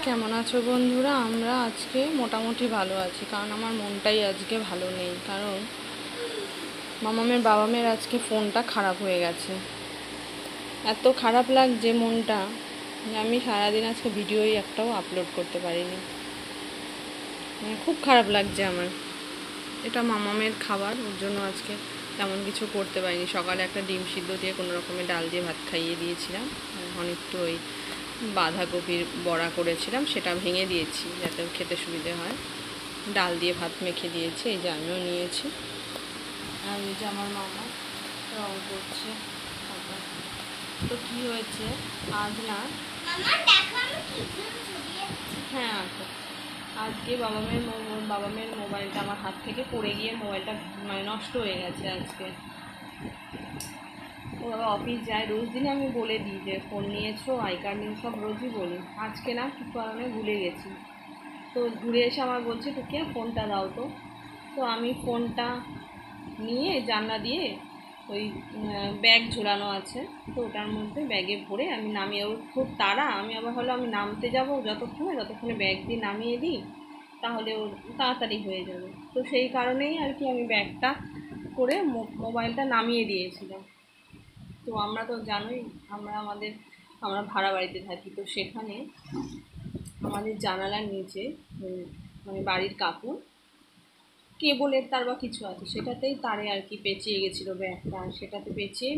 কেমন আছো বন্ধুরা? আমরা আজকে মোটামুটি ভালো আছি, কারণ আমার মনটাই আজকে ভালো নেই। কারণ মামামের বাবা মেয়ের আজকে ফোনটা খারাপ হয়ে গেছে। এত খারাপ লাগছে মনটা যে আমি সারাদিন আজকে ভিডিওই একটাও আপলোড করতে পারিনি। মানে খুব খারাপ লাগছে আমার। এটা মামামের খাবার, ওর জন্য আজকে তেমন কিছু করতে পারিনি। সকালে একটা ডিম সিদ্ধ দিয়ে কোনো রকমের ডাল দিয়ে ভাত খাইয়ে দিয়েছিলাম। এখন একটু ওই বাঁধাকপির বড়া করেছিলাম, সেটা ভেঙে দিয়েছি যাতে খেতে সুবিধে হয়। ডাল দিয়ে ভাত মেখে দিয়েছি, এই যে আমিও নিয়েছি। আর এই যে আমার মামা রং করছে। তো কী হয়েছে আজ না, হ্যাঁ আচ্ছা, আজকে বাবা মেয়ের মোবাইলটা আমার হাত থেকে পড়ে গিয়ে মোবাইলটা মানে নষ্ট হয়ে গেছে আজকে। ও বাবা অফিস যায়, রোজ দিনে আমি বলে দিই যে ফোন নিয়েছো, আই কার্ড নিয়ে, সব রোজই বলি। আজকে না কী কারণে ভুলে গেছি। তো ঘুরে এসে আমার বলছে তোকে ফোনটা দাও তো। তো আমি ফোনটা নিয়ে জানলা দিয়ে ওই ব্যাগ ঝোলানো আছে, তো ওটার মধ্যে ব্যাগে ভরে আমি নামিয়ে, ওর খুব তাড়া, আমি আবার হলো আমি নামতে যাব যতক্ষণে ব্যাগ দিয়ে নামিয়ে দিই, তাহলে ওর তাড়াতাড়ি হয়ে যাবে। তো সেই কারণেই আর কি আমি ব্যাগটা করে মোবাইলটা নামিয়ে দিয়েছিলাম। তো আমরা তো জানোই, আমরা ভাড়া বাড়িতে থাকি, তো সেখানে আমাদের জানালার নিচে মানে বাড়ির কাকুর কেবলের তার বা কিছু আছে, সেটাতেই তারে আর কি পেঁচিয়ে গেছিলো ব্যাগটা, সেটাতে পেঁচিয়ে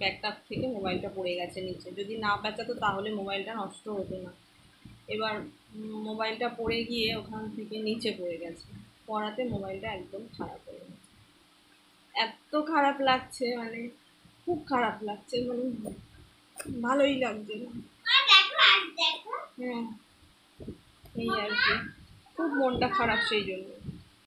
ব্যাগটা থেকে মোবাইলটা পড়ে গেছে নিচে। যদি না পেঁচাতো তাহলে মোবাইলটা নষ্ট হতো না। এবার মোবাইলটা পড়ে গিয়ে ওখান থেকে নিচে পড়ে গেছে, পড়াতে মোবাইলটা একদম খারাপ হয়ে গেছে। এত খারাপ লাগছে, মানে খুব খারাপ লাগছে, মানে ভালোই লাগছে না। হ্যাঁ, এই আর কি, খুব মনটা খারাপ সেই জন্য।